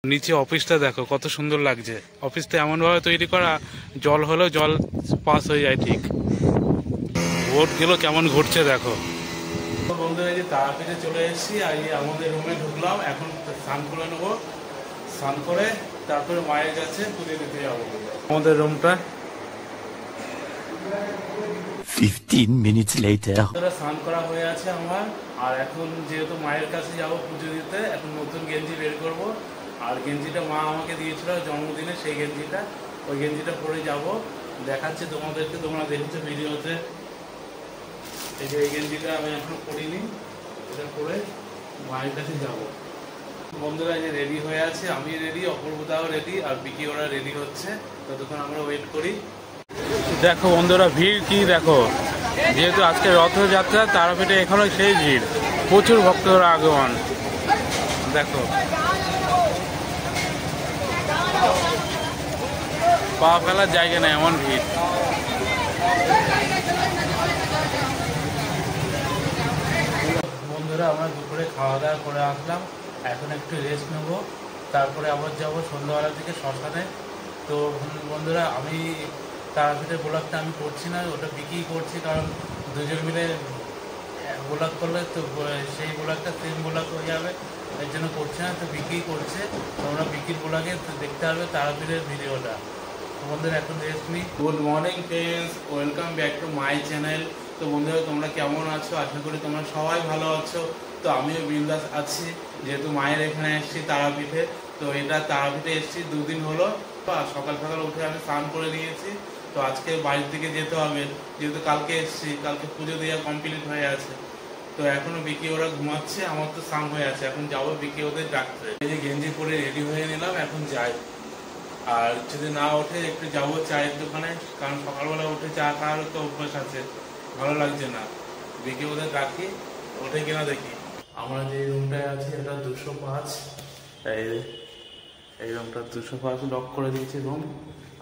নিচে অফিসটা দেখো কত সুন্দর লাগছে। অফিসটা এমনভাবে তৈরি করা, জল হলেও জল পাস হয়ে যায় ঠিক। বোটগুলো কেমন ঘুরছে দেখো। বন্ধুরা, এই যে তারাপীঠে চলে এসেছি, আর এই আমাদের রুমে ঢুকলাম। এখন স্নান করে নেবো, স্নান করে তারপরে মায়ের কাছে পুজো দিতে যাবো। আমাদের রুমটা 15 minutes later. স্নান করা হয়ে আছে আমার। আর এখন যেহেতু মায়ের কাছে যাব পুজো দিতে, এখন নতুন গেঞ্জি বের করব। আর গেঞ্জিটা মা আমাকে দিয়েছিল জন্মদিনে, সেই গেঞ্জিটা, ওই গেঞ্জিটা পরে যাব। দেখাচ্ছে তোমাদেরকে, তোমরা দেখেছো ভিডিওতে। এই যে এই গেঞ্জিটা আমি এখনো পরিনি, এটা পরে মায়ের কাছে যাব। বন্ধুরা যে রেডি হয়ে আছে, আমি রেডি, অপূর্বতাও রেডি, আর বিকি ওরা রেডি হচ্ছে। ততক্ষণ আমরা ওয়েট করি। দেখো বন্ধুরা, ভিড় কি দেখো। যেহেতু আজকে রথযাত্রা, তারাপীঠে এখনো সেই ভিড়, প্রচুর ভক্তরা আগমন। দেখো পা ফেলার জায়গা নেই, এমন ভিড়। বন্ধুরা, আমরা দুপুরে খাওয়া দাওয়া করে আসলাম, এখন একটু রেস্ট নেবো, তারপরে আবার যাবো সন্ধ্যাবেলা থেকে শ্মশানে। তো বন্ধুরা, আমি তারাপীঠের ব্লগটা আমি করছি না, ওটা বিক্রি করছি, কারণ দুজন মিলে ব্লগ করলে তো সেই ব্লগটা সেম ব্লগ হয়ে যাবে, এর জন্য করছি না। তো বিক্রি করছে, তোমরা বিক্রির ব্লগে দেখতে পারবে তারাপীঠের ভিডিওটা। বন্ধুরা এখন রেস্ট নিই। Good morning friends, welcome back to my channel. তো বন্ধুরা, তোমরা কেমন আছো? আশা করি তোমরা সবাই ভালো আছো। তো আমিও বিন্দাস আছি, যেহেতু মায়ের এখানে এসেছি তারাপীঠে। তো এটা তারাপীঠে এসেছি 2 দিন হলো। সকাল সকাল উঠে আমি স্নান করে নিয়েছি। তো আজকে বাড়ির দিকে যেতে হবে, যেহেতু কালকে এসেছি, কালকে পুজো দেওয়া কমপ্লিট হয়ে আছে। তো এখনো বিকি ওরা ঘুমাচ্ছে, আমার তো স্নান হয়ে আছে, এখন যাবো বিকি ওদের ডাকতে। এই যে গেঞ্জি পরে রেডি হয়ে নিলাম, এখন যাই। আর যদি না ওঠে একটু যাবো চায়ের দোকানে, কারণ সকালবেলা উঠে চা খাওয়ার তো অভ্যাস আছে, ভালো লাগছে না। বিকে ওদের ডাকি, ওঠে কিনা দেখি। আমরা যে রুমটায় আছি এটা 205, এই রুমটা 205 লক করে দিয়েছি রুম।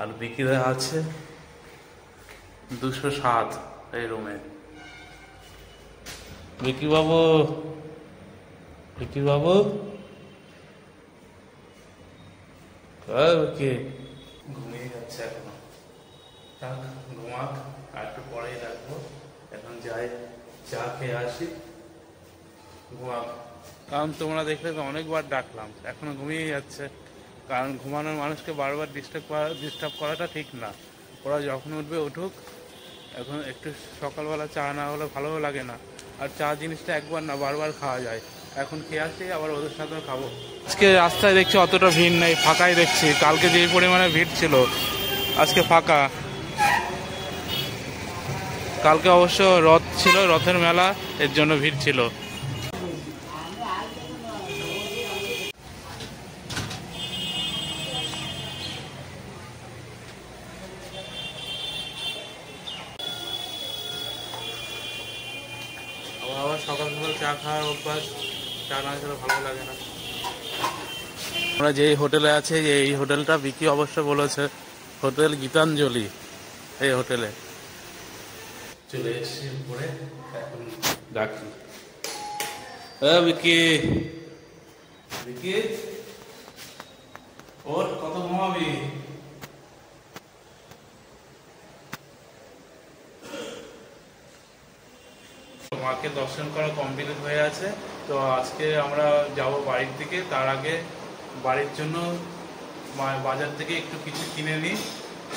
আর বিকিরা আছে 207 এই রুমে। বিকি বাবু, বিকি বাবু, ওকে ঘুমিয়ে যাচ্ছে এখনো। থাক, ঘুমাক, আর একটু পরেই রাখবো। এখন যাই, চা খেয়ে আসি, ঘুমাক। কারণ তোমরা দেখলে তো অনেকবার ডাকলাম, এখনো ঘুমিয়ে যাচ্ছে। কারণ ঘুমানোর মানুষকে বারবার ডিস্টার্ব করাটা ঠিক না। ওরা যখন উঠবে উঠুক। এখন একটু সকালবেলা চা না হলে ভালোও লাগে না। আর চা জিনিসটা একবার না বারবার খাওয়া যায়। এখন খেয়ে আসি, আবার ওদের সাথেও খাবো। আজকে রাস্তায় দেখছি অতটা ভিড় নেই, ফাঁকাই দেখছি। কালকে যে পরিমাণে ভিড় ছিল, আজকে ফাঁকা। কালকে অবশ্য রথ ছিল, রথের মেলা, এর জন্য ভিড় ছিল। আবার সকাল সকাল চা খাওয়ার অভ্যাস, চা না খেলে ভালো লাগে না। আমরা যেই হোটেলে আছি, এই হোটেলটা বিকি অবশ্য বলেছে হোটেল গীতাঞ্জলি। এই হোটেলে চলে এসেছি উপরে, এখন ডাকি। বিকি, বিকি, ওর কত ঘুমাবি? মাকে দর্শন করা কমপ্লিট হয়ে আছে। তো আজকে আমরা যাব বাড়ির দিকে। তার আগে বাড়ির জন্য বাজার থেকে একটু কিছু কিনে নিই,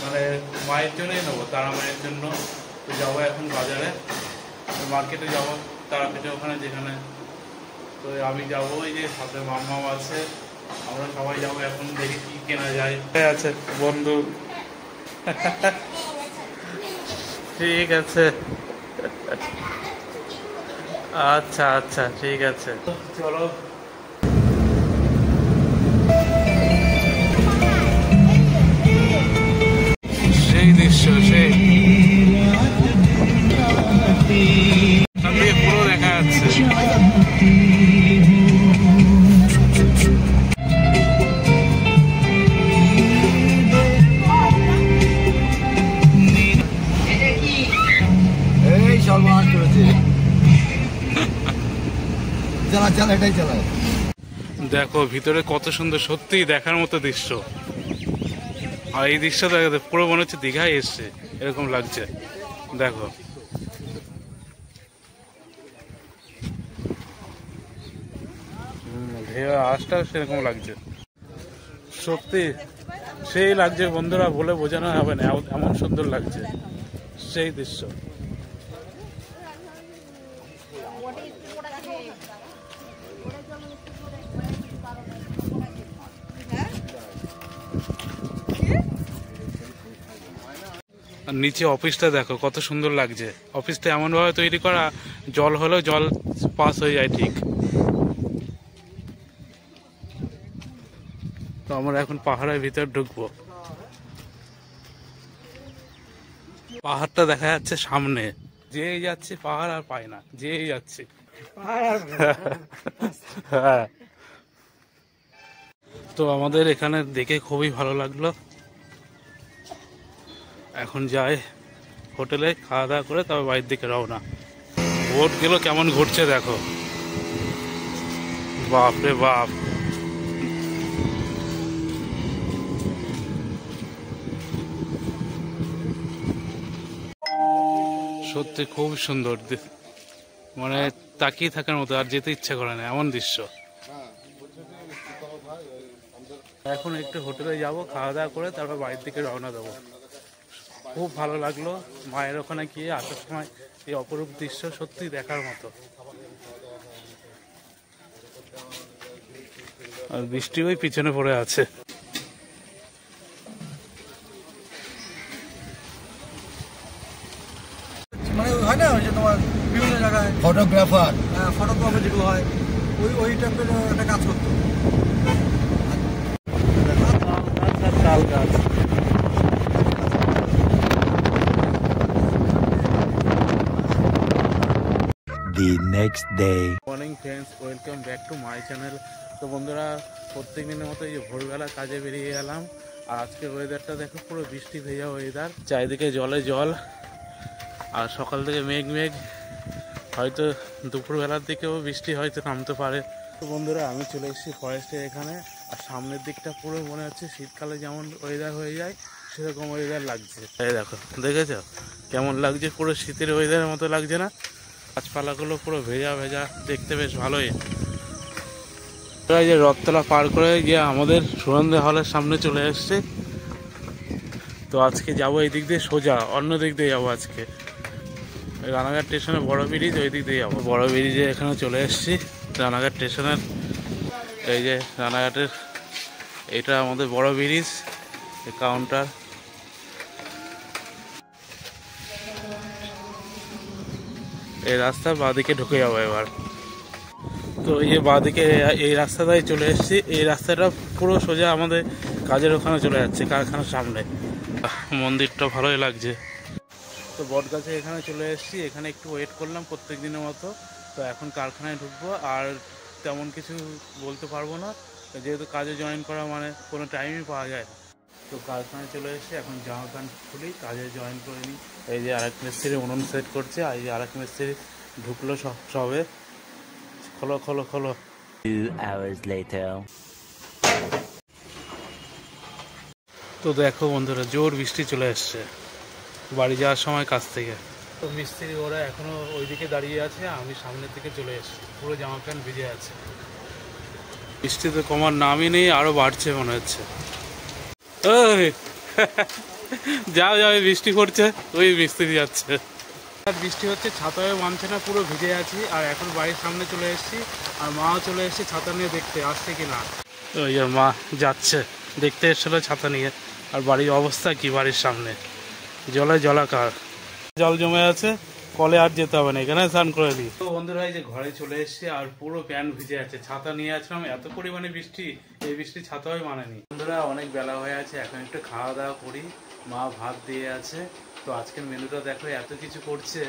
মানে মায়ের জন্যই নেবো, তারা মায়ের জন্য। তো যাবো এখন বাজারে, মার্কেটে যাবো, তারাপীঠে ওখানে যেখানে। তো আমি যাবো, এই যে সাথে মাম্মাও আছে, আমরা সবাই যাবো। এখন দেখি কি কেনা যায়। আছে বন্ধু, ঠিক আছে, আচ্ছা আচ্ছা, ঠিক আছে, চলো। সেই দৃশ্য, সেই পুরো দেখা যাচ্ছে। এই সর্বনাশ করেছে, চালা চালা, এটাই চালায়। দেখো ভিতরে কত সুন্দর, সত্যি দেখার মতো দৃশ্য। আর এই দৃশ্যটা পুরো মনে হচ্ছে দীঘায় এসছে এরকম লাগছে। দেখো ঢেউ আওয়াজটা সেরকম লাগছে, সত্যি সেই লাগছে বন্ধুরা, বলে বোঝানো হবে না, এমন সুন্দর লাগছে সেই দৃশ্য। আর নিচে অফিসটা দেখো কত সুন্দর লাগছে, অফিসটা এমন ভাবে তৈরি করা, জল হলেও জল পাস হয়ে যায় ঠিক। তো আমরা এখন পাহাড়ের ভিতর ঢুকবো। পাহাড়টা দেখা যাচ্ছে সামনে, যেই যাচ্ছে পাহাড় আর পায় না, যেই যাচ্ছে হ্যাঁ। তো আমাদের এখানে দেখে খুবই ভালো লাগলো। এখন যাই হোটেলে, খাওয়া দাওয়া করে তবে বাড়ির দিকে রওনা। ভোট গেল কেমন ঘুরছে দেখো, বাপ রে বাপ। সত্যি খুব সুন্দর, মানে তাকিয়ে থাকার মতো, আর যেতে ইচ্ছা করে না এমন দৃশ্য। এখন একটু হোটেলে যাব, খাওয়া দাওয়া করে তারপর বাড়ির দিকে রওনা দেবো। খুব ভালো লাগলো মায়ের ওখানে গিয়ে আসার সময়, এই অপরূপ দৃশ্য সত্যি দেখার মতো। আর বৃষ্টি ওই পিছনে পড়ে আছে। মানে হয় না, ওই যে তোমার বিভিন্ন জায়গায় ফটোগ্রাফার, ফটোগ্রাফার যেগুলো হয়, ওই টাইপের একটা কাজ করতো। তাল গাছ। The next day. Morning friends, welcome back to my channel. তো বন্ধুরা, প্রত্যেক দিনের মতো এই ভোরবেলা কাজে বেরিয়ে গেলাম। আর আজকে ওয়েদারটা দেখো, পুরো বৃষ্টি ভেজা ওয়েদার, চারিদিকে জলে জল, আর সকাল থেকে মেঘ মেঘ, হয়তো দুপুরবেলার দিকেও বৃষ্টি হয়তো নামতে পারে। তো বন্ধুরা, আমি চলে এসেছি ফরেস্টের এখানে, আর সামনের দিকটা পুরো মনে হচ্ছে শীতকালে যেমন ওয়েদার হয়ে যায় সেরকম ওয়েদার লাগছে। এই দেখো, দেখেছো কেমন লাগছে, পুরো শীতের ওয়েদারের মতো লাগছে না? গাছপালাগুলো পুরো ভেজা ভেজা, দেখতে বেশ ভালোই। এই যে রথতলা পার করে গিয়ে আমাদের সুরন্দা হলের সামনে চলে এসছে। তো আজকে যাবো এই দিক দিয়ে সোজা, অন্য দিক দিয়ে যাবো আজকে। রানাঘাট স্টেশনে বড় ব্রিজ, ওই দিক দিয়ে যাবো। বড় ব্রিজে এখানে চলে এসেছি, রানাঘাট স্টেশনের। এই যে রানাঘাটের এটা আমাদের বড় ব্রিজ, কাউন্টার। এই রাস্তা বাঁদিকে ঢুকে যাবো এবার। তো এই যে বাঁদিকে এই রাস্তাটাই চলে এসেছি, এই রাস্তাটা পুরো সোজা আমাদের কাজের ওখানে চলে যাচ্ছে, কারখানার সামনে। মন্দিরটা ভালোই লাগছে। তো বট গাছে এখানে চলে এসেছি, এখানে একটু ওয়েট করলাম প্রত্যেক দিনের মতো। তো এখন কারখানায় ঢুকবো, আর তেমন কিছু বলতে পারবো না, যেহেতু কাজে জয়েন করা মানে কোনো টাইমই পাওয়া যায় না। তো কারখানায় চলে এসেছি, এখন জামা প্যান্ট খুলি, কাজে জয়েন করে নিই। এই যে আরেক মিস্ত্রি উনুন সেট করছে, আর এই যে আরেক মিস্ত্রি ঢুকলো সবে। খোলো খোলো খোলো। 2 hours later. তো দেখো বন্ধুরা, জোর বৃষ্টি চলে এসছে বাড়ি যাওয়ার সময় কাছ থেকে। তো মিস্ত্রি ওরা এখনো ওইদিকে দাঁড়িয়ে আছে, আমি সামনের দিকে চলে এসেছি, পুরো জামা প্যান্ট ভিজে আছে। বৃষ্টি তো কমার নামই নেই, আরো বাড়ছে মনে হচ্ছে। ওই যাও যাও, বৃষ্টি পড়ছে, ওই মিস্ত্রি যাচ্ছে। বৃষ্টি হচ্ছে, ছাতাও মানছে না, পুরো ভিজে আছি। আর এখন বাড়ির সামনে চলে এসেছি, আর মাও চলে এসেছে ছাতা নিয়ে, দেখতে আসছে কিনা। ওই যে মা যাচ্ছে, দেখতে এসেছিল ছাতা নিয়ে। আর বাড়ির অবস্থা কি, বাড়ির সামনে জলে জলাকার, জল জমে আছে, কলে আর যেতে হবে না, এখানে স্নান করে দিই। তো বন্ধুরা, এই যে ঘরে চলে এসেছি, আর পুরো প্যান্ট ভিজে আছে। ছাতা নিয়ে আসলাম, এত পরিমাণে বৃষ্টি, এই বৃষ্টি ছাতাও মানেনি। বন্ধুরা, অনেক বেলা হয়ে আছে, এখন একটু খাওয়া দাওয়া করি। মা ভাত দিয়ে আছে। তো আজকের মেনুটা দেখো, এত কিছু করছে,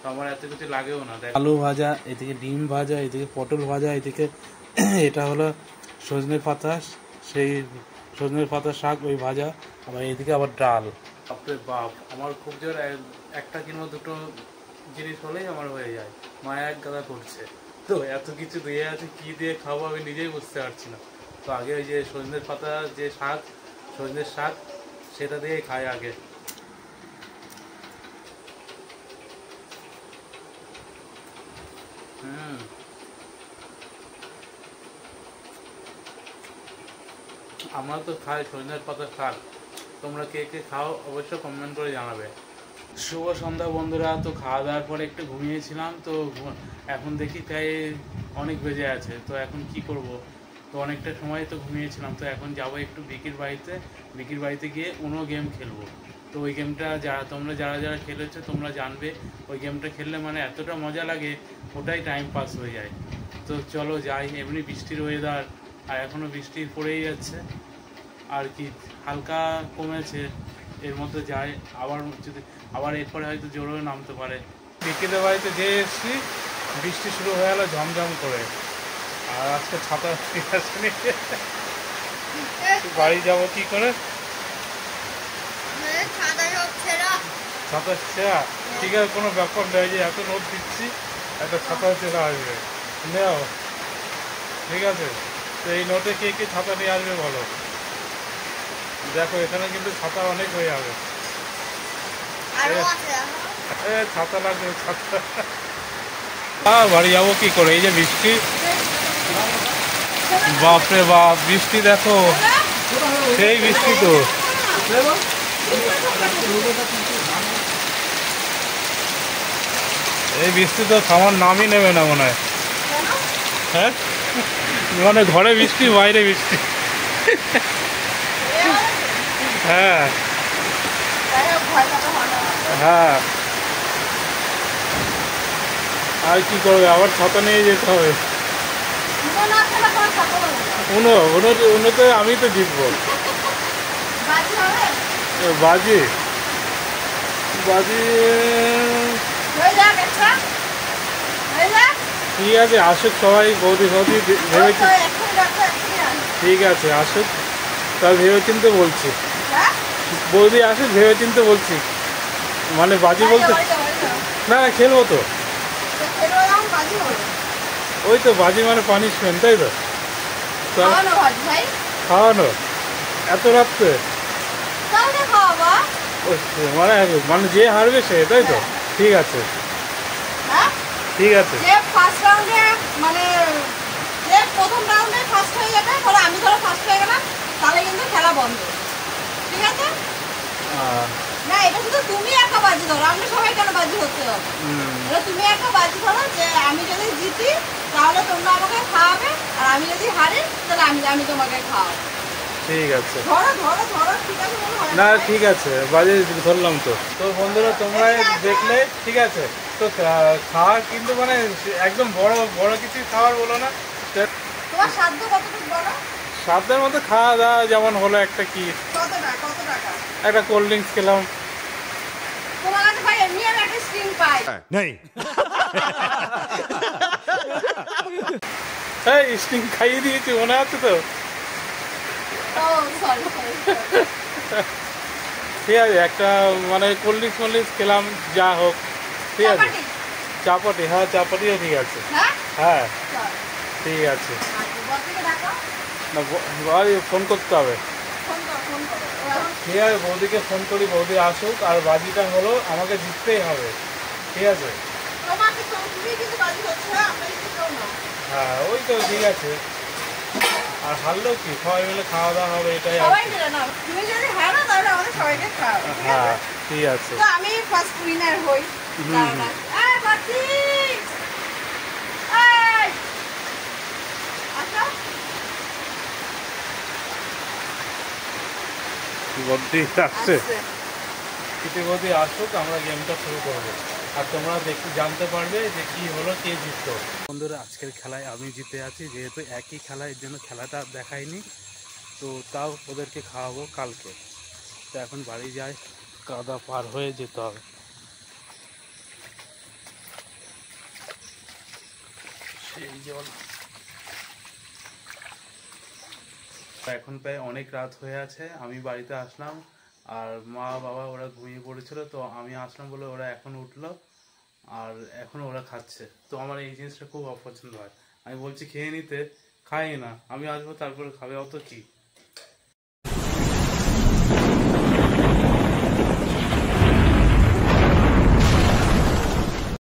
তো আমার এত কিছু লাগেও না। আলু ভাজা, এদিকে ডিম ভাজা, এদিকে পটল ভাজা, এদিকে এটা হলো সজনে পাতা, সেই সজনে পাতা শাক, ওই ভাজা, আবার এদিকে আবার ডাল। বাপরে বাপ, আমার খুব জোর একটা কিংবা দুটো জিনিস হলেই আমার হয়ে যায়। মায়া এক গাদা করছে। তো এত কিছু দিয়ে আছে, কি দিয়ে খাবো আমি নিজেই বুঝতে পারছি না। তো আগে ওই যে সজনের পাতা, যে শাক, সজনের শাক, সেটা দিয়ে খাই আগে। আমরা তো খাই সজনের পাতা শাক, তোমরা কে কে খাও অবশ্যই কমেন্ট করে জানাবে। শুভ সন্ধ্যা বন্ধুরা। তো খাওয়া দাওয়ার পরে একটু ঘুমিয়েছিলাম, তো এখন দেখি প্রায় অনেক বেজে আছে। তো এখন কি করব, তো অনেকটা সময় তো ঘুমিয়েছিলাম। তো এখন যাবো একটু বিকির বাড়িতে গিয়ে উনো গেম খেলবো। তো ওই গেমটা তোমরা যারা খেলেছো তোমরা জানবে, ওই গেমটা খেললে মানে এতটা মজা লাগে, ওটাই টাইম পাস হয়ে যায়। তো চলো যাই। এমনি বৃষ্টির ওয়েদার, আর এখনও বৃষ্টি পড়েই যাচ্ছে, আর কি হালকা কমেছে, এর মধ্যে যাই। আবার এরপরে হয়তো জোরেও নামতে পারে। বিকেলের বাড়িতে যেয়ে এসেছি, বৃষ্টি শুরু হয়ে গেলো ঝমঝম করে। আর আজকে ছাতা আসেনি, বাড়ি যাবো কি করে? ছাতা ছেঁড়া, ঠিক আছে, কোনো ব্যাপার নয়, যে এত রোদ দিচ্ছি, একটা ছাতা ছেঁড়া আসবে, নেও, ঠিক আছে। তো এই নোটে কে কে ছাতা নিয়ে আসবে বলো? দেখো এখানে কিন্তু ছাতা অনেক হয়ে যাবে। ছাতা লাগবে, ছাতা। বাড়ি যাবো কি করে, এই যে বৃষ্টি, বাপরে বাপ, বৃষ্টি দেখো, সেই বৃষ্টি তো। এই বৃষ্টি তো থামার নামই নেবে না মনে হয়। হ্যাঁ, মানে ঘরে বৃষ্টি, বাইরে বৃষ্টি। হ্যাঁ হ্যাঁ, আর কি করবে, আবার ছাতা নিয়ে যেতে হবে। উনোতে আমি তো জিতবো। বাজি বাজি, ঠিক আছে, আসুক সবাই, বৌদি ভেবে, ঠিক আছে আসুক, তা ভেবে চিনতে বলছি। বৌদি আসুক, ভেবে চিনতে বলছি, মানে বাজি বলতে না, খেলবো তো। ওই তো বাজি মানে পানিশমেন্ট, তাই তো? খাওয়ানো এত রাত্রে, মানে মানে যে হারবে সে, তাই তো? ঠিক আছে, ঠিক আছে। মানে যে প্রথম রাউন্ডে ফার্স্ট হয়ে যাবে, ধরো আমি ফার্স্ট হয়ে গেলাম, তাহলে কিন্তু খেলা বন্ধ, ঠিক আছে? না, এটা শুধু তুমি একা বাজি ধরো, আমরা সবাই কেন বাজি ধরতে হবে? এটা তুমি একা বাজি ধরো যে আমি যদি জিতি তাহলে তোমরা আমাকে খাওয়াবে, আর আমি যদি হারি তাহলে আমি তোমাকে খাওয়াবো। ঠিক আছে, ধরো ধরো ধরো, ঠিক আছে? না ঠিক আছে, বাজে ধরলাম তো। তো বন্ধুরা তোমরা দেখলে, ঠিক আছে। তো খাওয়ার কিন্তু মানে একদম বড় বড় কিছু খাবার বলো না, তোমার সাধ্য কতটুকু বলো? সাধ্যের মধ্যে খাওয়া দাওয়া, যেমন হলো একটা কি, কত টাকা? একটা কোল্ড ড্রিঙ্কস খেলাম। তোমার কাছে ভাই এমনি আমি একটা স্টিং পাই नहीं। হ্যাঁ, স্টিং খাইয়ে দিয়েছি, মনে আছে তো? ও সরি, ঠিক আছে, একটা মানে কোল্ড ড্রিঙ্কস খেলাম, যা হোক, ঠিক আছে। চাপাটি, হ্যাঁ চাপাটিও ঠিক আছে। হ্যাঁ ঠিক আছে। না ফোন করতে হবে, ঠিক আছে, বৌদিকে ফোন করি, বৌদি আসুক, আর বাজিটা হলো আমাকে জিততেই হবে, ঠিক আছে? হ্যাঁ ওই তো, ঠিক আছে। আর হারলেও কি, সবাই মিলে খাওয়া দাওয়া হবে, এটাই। হ্যাঁ ঠিক আছে, আমি ফার্স্ট উইনার হই। বৌদি আসছে, বৌদি আসুক, আমরা গেমটা শুরু করবো, আর তোমরা জানতে পারবে যে কি হলো, কে জিততো। বন্ধুরা আজকের খেলায় আমি জিতে আছি, যেহেতু একই খেলা, এর জন্য খেলাটা দেখাইনি, তো তাও ওদেরকে খাওয়াবো কালকে। তো এখন বাড়ি যাই, কাদা পার হয়ে যেতে হবে। সেই জল, এখন প্রায় অনেক রাত হয়ে আছে, আমি বাড়িতে আসলাম, আর মা বাবা ওরা ঘুমিয়ে পড়েছিল, তো আমি আসলাম বলে ওরা এখন উঠলো, আর এখনো ওরা খাচ্ছে। তো আমার এই জিনিসটা খুব অপছন্দ হয়। আমি বলছি খেয়ে নিতে, খাই না, আমি আসবো তারপরে খাবে, অত কি।